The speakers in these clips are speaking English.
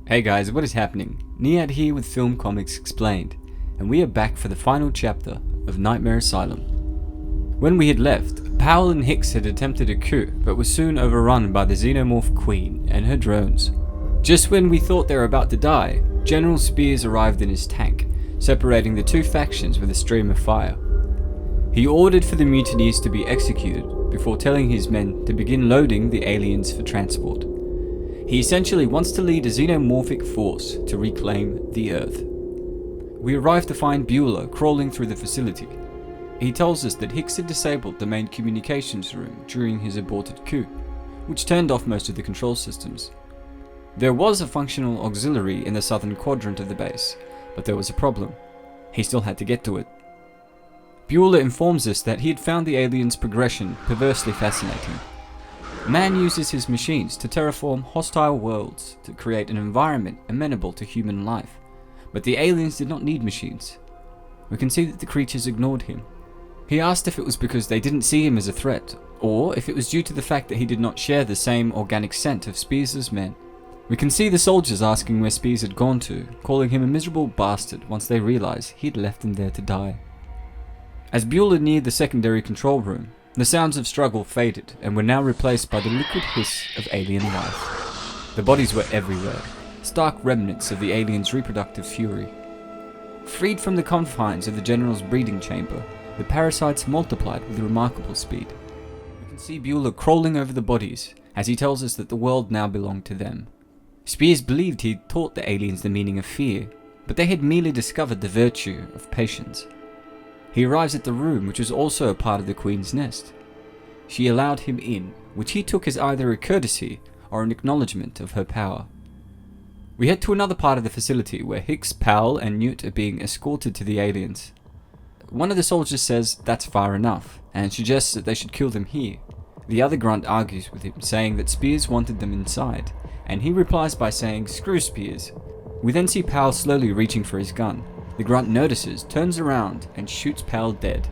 Hey guys, what is happening? Niad here with Film Comics Explained, and we are back for the final chapter of Nightmare Asylum. When we had left, Powell and Hicks had attempted a coup, but were soon overrun by the Xenomorph Queen and her drones. Just when we thought they were about to die, General Spears arrived in his tank, separating the two factions with a stream of fire. He ordered for the mutineers to be executed before telling his men to begin loading the aliens for transport. He essentially wants to lead a xenomorphic force to reclaim the Earth. We arrive to find Bueller crawling through the facility. He tells us that Hicks had disabled the main communications room during his aborted coup, which turned off most of the control systems. There was a functional auxiliary in the southern quadrant of the base, but there was a problem. He still had to get to it. Bueller informs us that he had found the aliens' progression perversely fascinating. Man uses his machines to terraform hostile worlds to create an environment amenable to human life, but the aliens did not need machines. We can see that the creatures ignored him. He asked if it was because they didn't see him as a threat, or if it was due to the fact that he did not share the same organic scent of Spears' men. We can see the soldiers asking where Spears had gone to, calling him a miserable bastard once they realized he had left them there to die. As Bueller neared the secondary control room, the sounds of struggle faded and were now replaced by the liquid hiss of alien life. The bodies were everywhere, stark remnants of the aliens' reproductive fury. Freed from the confines of the General's breeding chamber, the parasites multiplied with remarkable speed. We can see Bueller crawling over the bodies as he tells us that the world now belonged to them. Spears believed he had taught the aliens the meaning of fear, but they had merely discovered the virtue of patience. He arrives at the room, which was also a part of the Queen's nest. She allowed him in, which he took as either a courtesy or an acknowledgement of her power. We head to another part of the facility where Hicks, Powell and Newt are being escorted to the aliens. One of the soldiers says that's far enough, and suggests that they should kill them here. The other grunt argues with him, saying that Spears wanted them inside, and he replies by saying, "Screw Spears." We then see Powell slowly reaching for his gun. The grunt notices, turns around, and shoots Powell dead.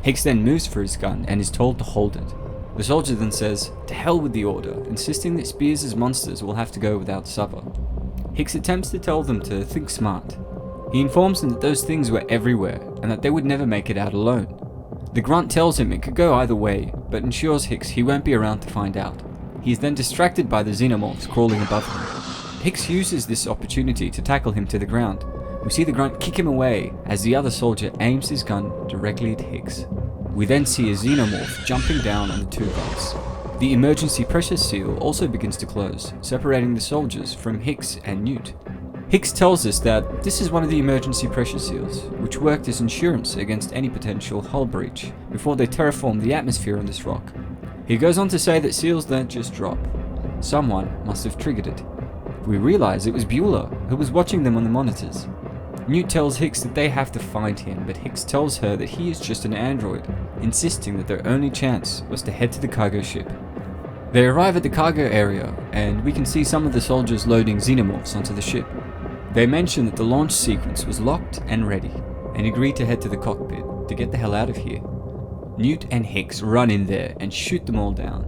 Hicks then moves for his gun and is told to hold it. The soldier then says, "To hell with the order," insisting that Spears' monsters will have to go without supper. Hicks attempts to tell them to think smart. He informs them that those things were everywhere and that they would never make it out alone. The grunt tells him it could go either way, but ensures Hicks he won't be around to find out. He is then distracted by the xenomorphs crawling above him. Hicks uses this opportunity to tackle him to the ground. We see the grunt kick him away as the other soldier aims his gun directly at Hicks. We then see a xenomorph jumping down on the two grunts. The emergency pressure seal also begins to close, separating the soldiers from Hicks and Newt. Hicks tells us that this is one of the emergency pressure seals, which worked as insurance against any potential hull breach before they terraformed the atmosphere on this rock. He goes on to say that seals don't just drop. Someone must have triggered it. We realize it was Bueller, who was watching them on the monitors. Newt tells Hicks that they have to find him, but Hicks tells her that he is just an android, insisting that their only chance was to head to the cargo ship. They arrive at the cargo area, and we can see some of the soldiers loading xenomorphs onto the ship. They mention that the launch sequence was locked and ready, and agree to head to the cockpit to get the hell out of here. Newt and Hicks run in there and shoot them all down.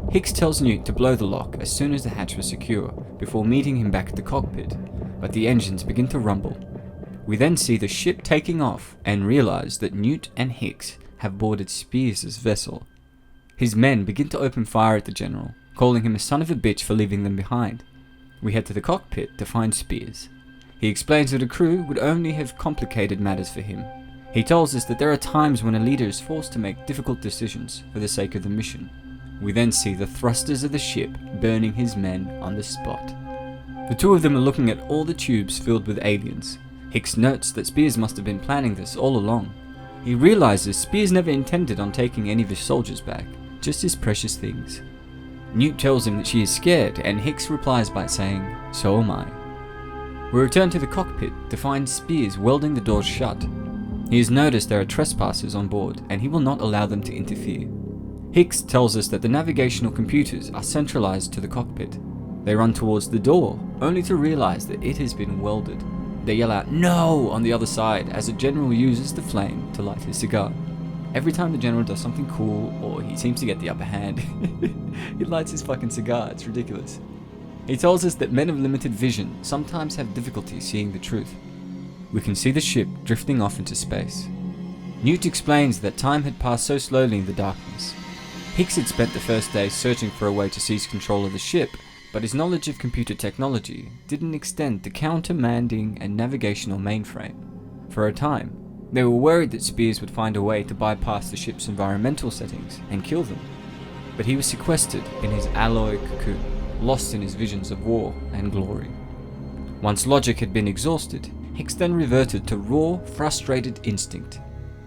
Hicks tells Newt to blow the lock as soon as the hatch was secure, before meeting him back at the cockpit, but the engines begin to rumble. We then see the ship taking off and realize that Newt and Hicks have boarded Spears' vessel. His men begin to open fire at the General, calling him a son of a bitch for leaving them behind. We head to the cockpit to find Spears. He explains that a crew would only have complicated matters for him. He tells us that there are times when a leader is forced to make difficult decisions for the sake of the mission. We then see the thrusters of the ship burning his men on the spot. The two of them are looking at all the tubes filled with aliens. Hicks notes that Spears must have been planning this all along. He realizes Spears never intended on taking any of his soldiers back, just his precious things. Newt tells him that she is scared, and Hicks replies by saying, "So am I." We return to the cockpit to find Spears welding the doors shut. He has noticed there are trespassers on board, and he will not allow them to interfere. Hicks tells us that the navigational computers are centralized to the cockpit. They run towards the door, only to realize that it has been welded. They yell out "No!" on the other side as the General uses the flame to light his cigar. Every time the General does something cool or he seems to get the upper hand, he lights his fucking cigar. It's ridiculous. He tells us that men of limited vision sometimes have difficulty seeing the truth. We can see the ship drifting off into space. Newt explains that time had passed so slowly in the darkness. Hicks had spent the first day searching for a way to seize control of the ship, but his knowledge of computer technology didn't extend to countermanding and navigational mainframe. For a time, they were worried that Spears would find a way to bypass the ship's environmental settings and kill them. But he was sequestered in his alloy cocoon, lost in his visions of war and glory. Once logic had been exhausted, Hicks then reverted to raw, frustrated instinct.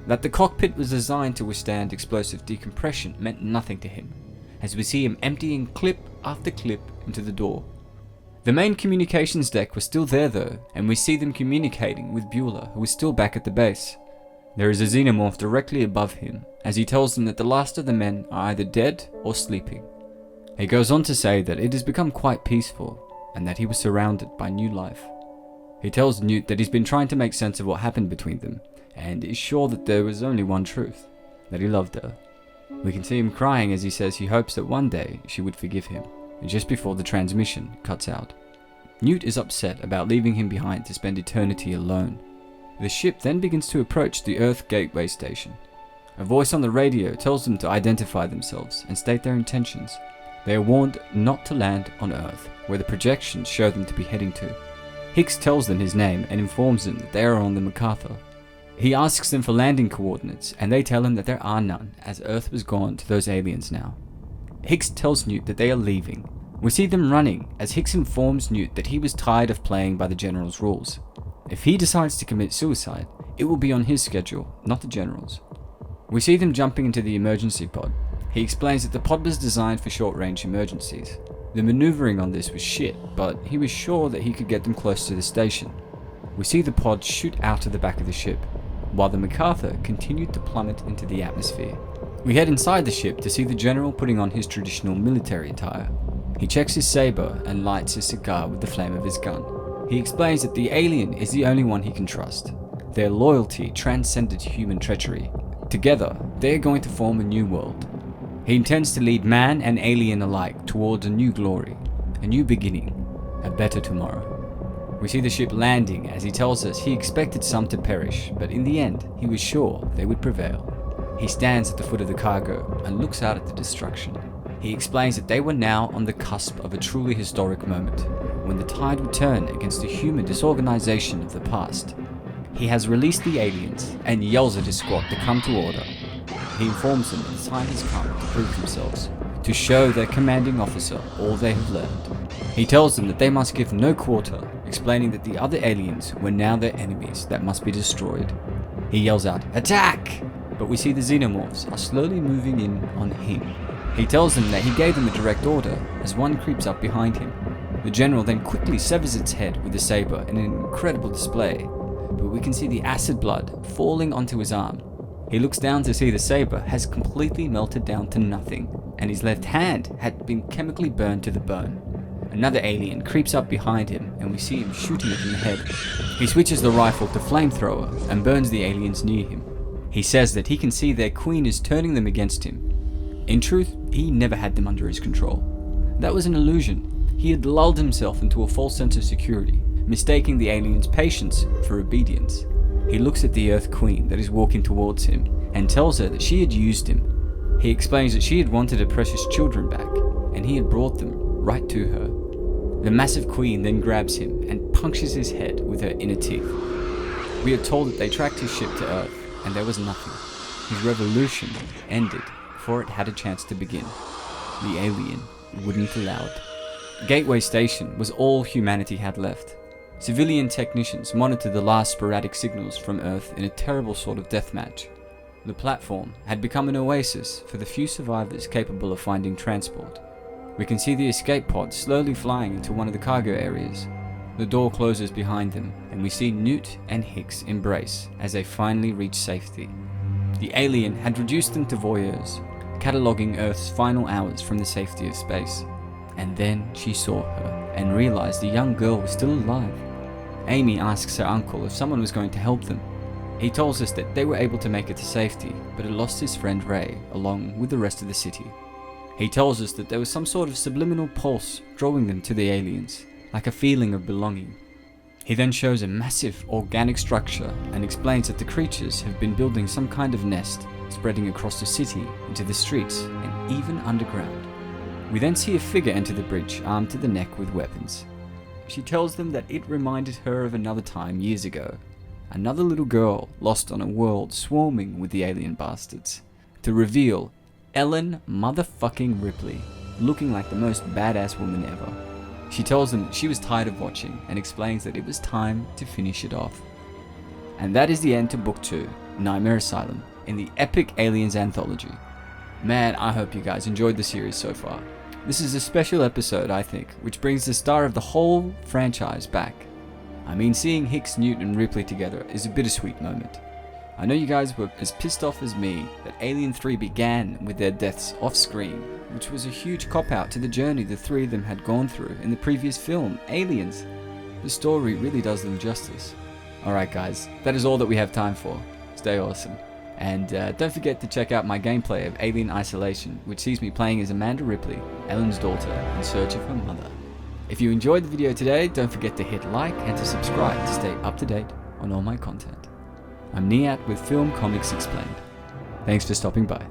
That the cockpit was designed to withstand explosive decompression meant nothing to him, as we see him emptying clip after clip into the door. The main communications deck was still there though, and we see them communicating with Bueller, who is still back at the base. There is a xenomorph directly above him, as he tells them that the last of the men are either dead or sleeping. He goes on to say that it has become quite peaceful, and that he was surrounded by new life. He tells Newt that he's been trying to make sense of what happened between them, and is sure that there was only one truth, that he loved her. We can see him crying as he says he hopes that one day she would forgive him, just before the transmission cuts out. Newt is upset about leaving him behind to spend eternity alone. The ship then begins to approach the Earth Gateway Station. A voice on the radio tells them to identify themselves and state their intentions. They are warned not to land on Earth, where the projections show them to be heading to. Hicks tells them his name and informs them that they are on the MacArthur. He asks them for landing coordinates, and they tell him that there are none, as Earth was gone to those aliens now. Hicks tells Newt that they are leaving. We see them running, as Hicks informs Newt that he was tired of playing by the General's rules. If he decides to commit suicide, it will be on his schedule, not the General's. We see them jumping into the emergency pod. He explains that the pod was designed for short-range emergencies. The maneuvering on this was shit, but he was sure that he could get them close to the station. We see the pod shoot out of the back of the ship, while the MacArthur continued to plummet into the atmosphere. We head inside the ship to see the General putting on his traditional military attire. He checks his saber and lights his cigar with the flame of his gun. He explains that the alien is the only one he can trust. Their loyalty transcended human treachery. Together, they are going to form a new world. He intends to lead man and alien alike towards a new glory, a new beginning, a better tomorrow. We see the ship landing as he tells us he expected some to perish, but in the end, he was sure they would prevail. He stands at the foot of the cargo and looks out at the destruction. He explains that they were now on the cusp of a truly historic moment, when the tide would turn against the human disorganization of the past. He has released the aliens and yells at his squad to come to order. He informs them that the time has come to prove themselves, to show their commanding officer all they have learned. He tells them that they must give no quarter, explaining that the other aliens were now their enemies that must be destroyed. He yells out, "Attack!" But we see the xenomorphs are slowly moving in on him. He tells them that he gave them a direct order as one creeps up behind him. The General then quickly severs its head with a saber in an incredible display, but we can see the acid blood falling onto his arm. He looks down to see the saber has completely melted down to nothing, and his left hand had been chemically burned to the bone. Another alien creeps up behind him, and we see him shooting it in the head. He switches the rifle to flamethrower and burns the aliens near him. He says that he can see their queen is turning them against him. In truth, he never had them under his control. That was an illusion. He had lulled himself into a false sense of security, mistaking the aliens' patience for obedience. He looks at the Earth Queen that is walking towards him and tells her that she had used him. He explains that she had wanted her precious children back, and he had brought them right to her. The massive queen then grabs him and punctures his head with her inner teeth. We are told that they tracked his ship to Earth, and there was nothing. His revolution ended before it had a chance to begin. The alien wouldn't allow it. Gateway Station was all humanity had left. Civilian technicians monitored the last sporadic signals from Earth in a terrible sort of deathmatch. The platform had become an oasis for the few survivors capable of finding transport. We can see the escape pod slowly flying into one of the cargo areas. The door closes behind them, and we see Newt and Hicks embrace as they finally reach safety. The alien had reduced them to voyeurs, cataloguing Earth's final hours from the safety of space. And then she saw her and realized the young girl was still alive. Amy asks her uncle if someone was going to help them. He tells us that they were able to make it to safety, but had lost his friend Ray along with the rest of the city. He tells us that there was some sort of subliminal pulse drawing them to the aliens, like a feeling of belonging. He then shows a massive organic structure and explains that the creatures have been building some kind of nest, spreading across the city, into the streets, and even underground. We then see a figure enter the bridge, armed to the neck with weapons. She tells them that it reminded her of another time years ago. Another little girl lost on a world swarming with the alien bastards. To reveal Ellen motherfucking Ripley, looking like the most badass woman ever. She tells them that she was tired of watching and explains that it was time to finish it off. And that is the end to Book 2, Nightmare Asylum, in the epic Aliens anthology. Man, I hope you guys enjoyed the series so far. This is a special episode, I think, which brings the star of the whole franchise back. I mean, seeing Hicks, Newt and Ripley together is a bittersweet moment. I know you guys were as pissed off as me that Alien 3 began with their deaths off screen, which was a huge cop-out to the journey the three of them had gone through in the previous film, Aliens. The story really does them justice. Alright guys, that is all that we have time for. Stay awesome. And don't forget to check out my gameplay of Alien Isolation, which sees me playing as Amanda Ripley, Ellen's daughter, in search of her mother. If you enjoyed the video today, don't forget to hit like and to subscribe to stay up to date on all my content. I'm Niat with Film Comics Explained. Thanks for stopping by.